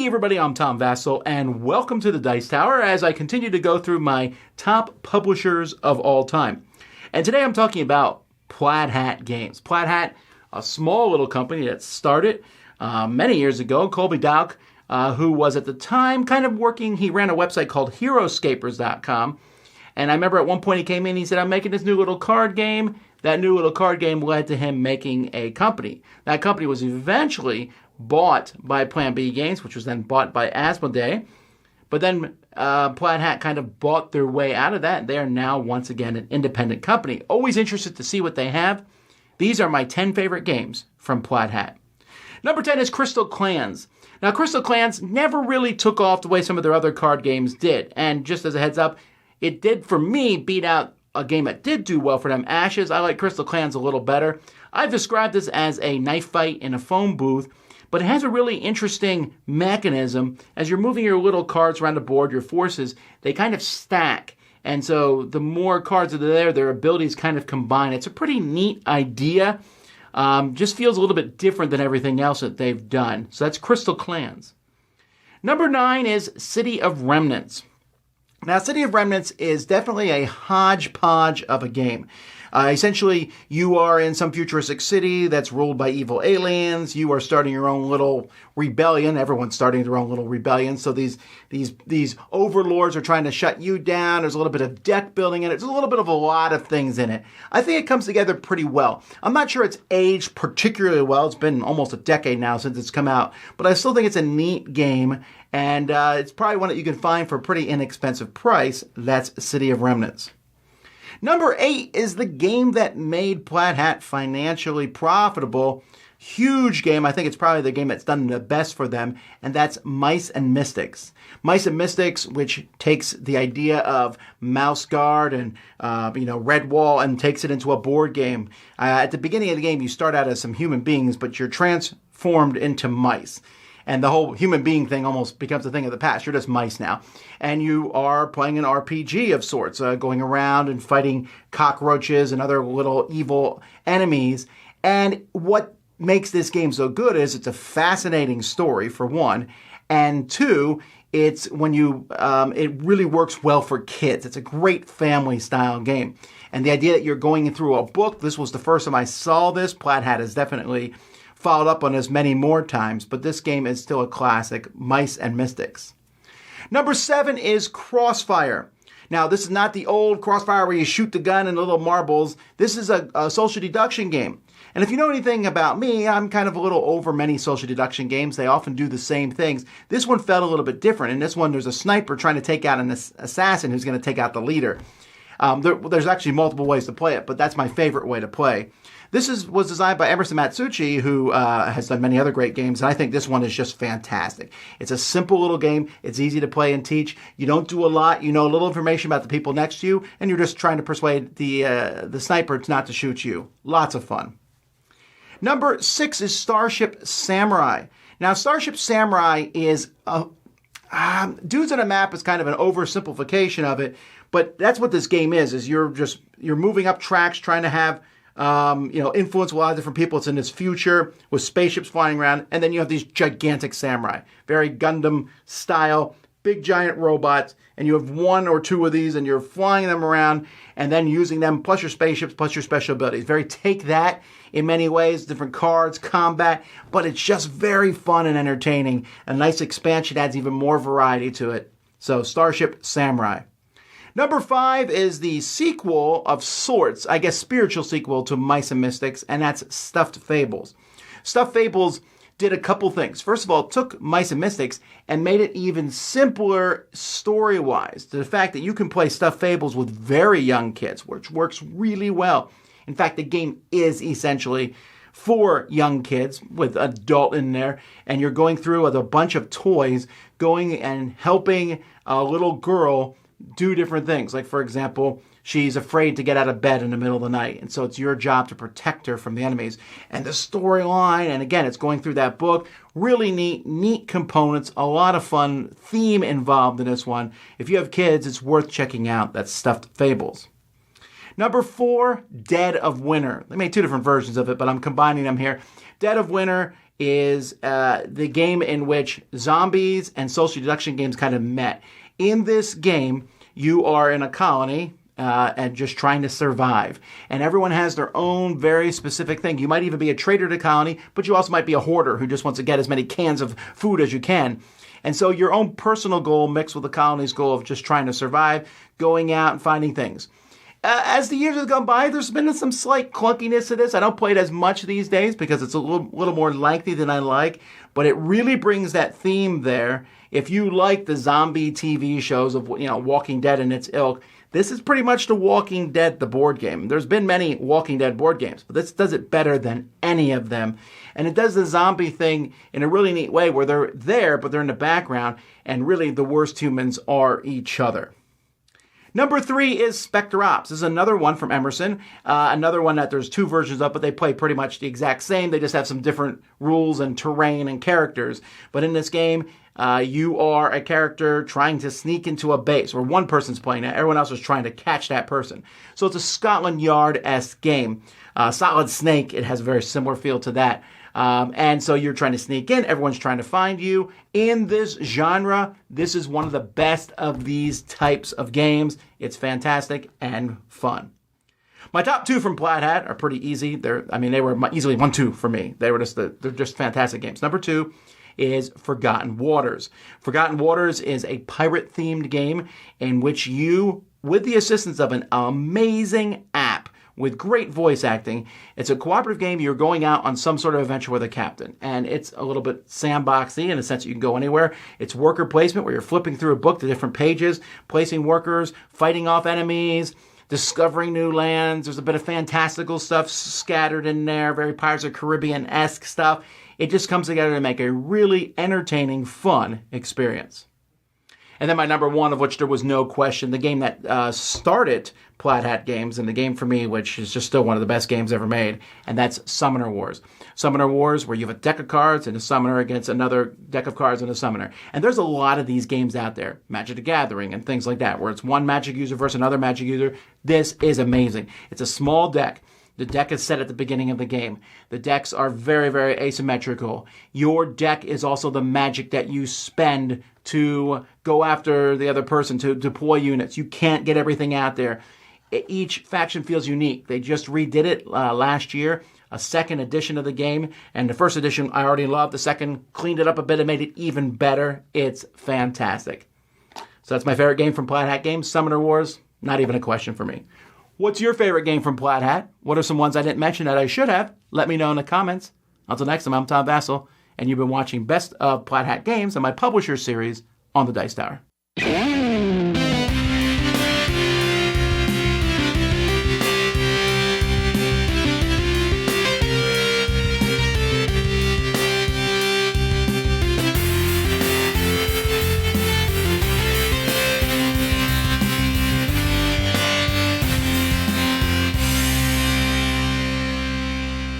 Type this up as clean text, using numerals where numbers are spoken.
everybody, I'm Tom Vasel, and welcome to the Dice Tower as I continue to go through my top publishers of all time. And today I'm talking about Plaid Hat Games. Plaid Hat, a small little company that started many years ago. Colby Dowk, who was at the time kind of working, he ran a website called HeroScapers.com. And I remember at one point he came in, he said, I'm making this new little card game. That new little card game led to him making a company. That company was eventually bought by Plan B Games, which was then bought by Asmodee. But then Plaid Hat kind of bought their way out of that. They are now, once again, an independent company. Always interested to see what they have. These are my 10 favorite games from Plaid Hat. Number 10 is Crystal Clans. Now, Crystal Clans never really took off the way some of their other card games did. And just as a heads up, it did, for me, beat out a game that did do well for them, Ashes. I like Crystal Clans a little better. I've described this as a knife fight in a phone booth, but it has a really interesting mechanism. As you're moving your little cards around the board, your forces, they kind of stack. And so the more cards that are there, their abilities kind of combine. It's a pretty neat idea. Just feels a little bit different than everything else that they've done. So that's Crystal Clans. Number 9 is City of Remnants. Now, City of Remnants is definitely a hodgepodge of a game. Essentially, you are in some futuristic city that's ruled by evil aliens. You are starting your own little rebellion. Everyone's starting their own little rebellion. So these overlords are trying to shut you down. There's a little bit of deck building in it. There's a little bit of a lot of things in it. I think it comes together pretty well. I'm not sure it's aged particularly well. It's been almost a decade now since it's come out. But I still think it's a neat game. And it's probably one that you can find for a pretty inexpensive price. That's City of Remnants. Number 8 is the game that made Plaid Hat financially profitable. Huge game. I think it's probably the game that's done the best for them, and that's Mice and Mystics. Mice and Mystics, which takes the idea of Mouse Guard and Redwall and takes it into a board game. At the beginning of the game, you start out as some human beings, but you're transformed into mice. And the whole human being thing almost becomes a thing of the past. You're just mice now. And you are playing an RPG of sorts, going around and fighting cockroaches and other little evil enemies. And what makes this game so good is it's a fascinating story, for one. And two, it's when it really works well for kids. It's a great family-style game. And the idea that you're going through a book, this was the first time I saw this. Plaid Hat has definitely followed up on this many more times, but this game is still a classic, Mice and Mystics. Number 7 is Crossfire. Now, this is not the old Crossfire where you shoot the gun and the little marbles. This is a social deduction game. And if you know anything about me, I'm kind of a little over many social deduction games. They often do the same things. This one felt a little bit different. In this one, there's a sniper trying to take out an assassin who's going to take out the leader. There's actually multiple ways to play it, but that's my favorite way to play. This was designed by Emerson Matsuuchi, who has done many other great games, and I think this one is just fantastic. It's a simple little game. It's easy to play and teach. You don't do a lot. You know a little information about the people next to you, and you're just trying to persuade the sniper not to shoot you. Lots of fun. Number 6 is Starship Samurai. Now, Starship Samurai is dudes on a map is kind of an oversimplification of it, but that's what this game is you're moving up tracks trying to have influence a lot of different people. It's in this future with spaceships flying around, and then you have these gigantic samurai, very Gundam style, big giant robots, and you have one or two of these, and you're flying them around, and then using them, plus your spaceships, plus your special abilities. Very take that in many ways, different cards, combat, but it's just very fun and entertaining. A nice expansion adds even more variety to it. So, Starship Samurai. Number 5 is the sequel of sorts, I guess spiritual sequel to Mice and Mystics, and that's Stuffed Fables. Stuffed Fables did a couple things. First of all, it took Mice and Mystics and made it even simpler story-wise. The fact that you can play Stuffed Fables with very young kids, which works really well. In fact, the game is essentially for young kids with adult in there, and you're going through with a bunch of toys, going and helping a little girl do different things. Like, for example, she's afraid to get out of bed in the middle of the night, and so it's your job to protect her from the enemies. And the storyline, and again, it's going through that book. Really neat components, a lot of fun theme involved in this one. If you have kids, it's worth checking out. That's Stuffed Fables. Number 4, Dead of Winter. They made 2 different versions of it, but I'm combining them here. Dead of Winter is the game in which zombies and social deduction games kind of met. In this game, you are in a colony and just trying to survive. And everyone has their own very specific thing. You might even be a traitor to the colony, but you also might be a hoarder who just wants to get as many cans of food as you can. And so your own personal goal mixed with the colony's goal of just trying to survive, going out and finding things. As the years have gone by, there's been some slight clunkiness to this. I don't play it as much these days because it's a little more lengthy than I like, but it really brings that theme there. If you like the zombie TV shows of Walking Dead and its ilk, this is pretty much the Walking Dead, the board game. There's been many Walking Dead board games, but this does it better than any of them. And it does the zombie thing in a really neat way where they're there, but they're in the background, and really the worst humans are each other. Number 3 is Spectre Ops. This is another one from Emerson. Another one that there's 2 versions of, but they play pretty much the exact same. They just have some different rules and terrain and characters. But in this game, you are a character trying to sneak into a base, where one person's playing it, everyone else is trying to catch that person. So it's a Scotland Yard-esque game. Solid Snake, it has a very similar feel to that. And so you're trying to sneak in, everyone's trying to find you. In this genre, this is one of the best of these types of games. It's fantastic and fun. My top 2 from Plaid Hat are pretty easy. They were easily 1-2 for me. They're just fantastic games. Number 2 is Forgotten Waters. Forgotten Waters is a pirate-themed game in which you, with the assistance of an amazing app, with great voice acting. It's a cooperative game. You're going out on some sort of adventure with a captain. And it's a little bit sandboxy in the sense that you can go anywhere. It's worker placement where you're flipping through a book to different pages, placing workers, fighting off enemies, discovering new lands. There's a bit of fantastical stuff scattered in there, very Pirates of the Caribbean-esque stuff. It just comes together to make a really entertaining, fun experience. And then my number 1, of which there was no question, the game that started Plaid Hat Games, and the game for me, which is just still one of the best games ever made, and that's Summoner Wars. Summoner Wars, where you have a deck of cards and a summoner against another deck of cards and a summoner. And there's a lot of these games out there, Magic the Gathering and things like that, where it's one Magic user versus another Magic user. This is amazing. It's a small deck. The deck is set at the beginning of the game. The decks are very, very asymmetrical. Your deck is also the magic that you spend to go after the other person, to deploy units. You can't get everything out there. Each faction feels unique. They just redid it last year, a second edition of the game. And the first edition I already loved. The second cleaned it up a bit and made it even better. It's fantastic. So that's my favorite game from Plaid Hat Games, Summoner Wars. Not even a question for me. What's your favorite game from Plaid Hat? What are some ones I didn't mention that I should have? Let me know in the comments. Until next time, I'm Tom Vasel, and you've been watching Best of Plaid Hat Games and my publisher series on the Dice Tower.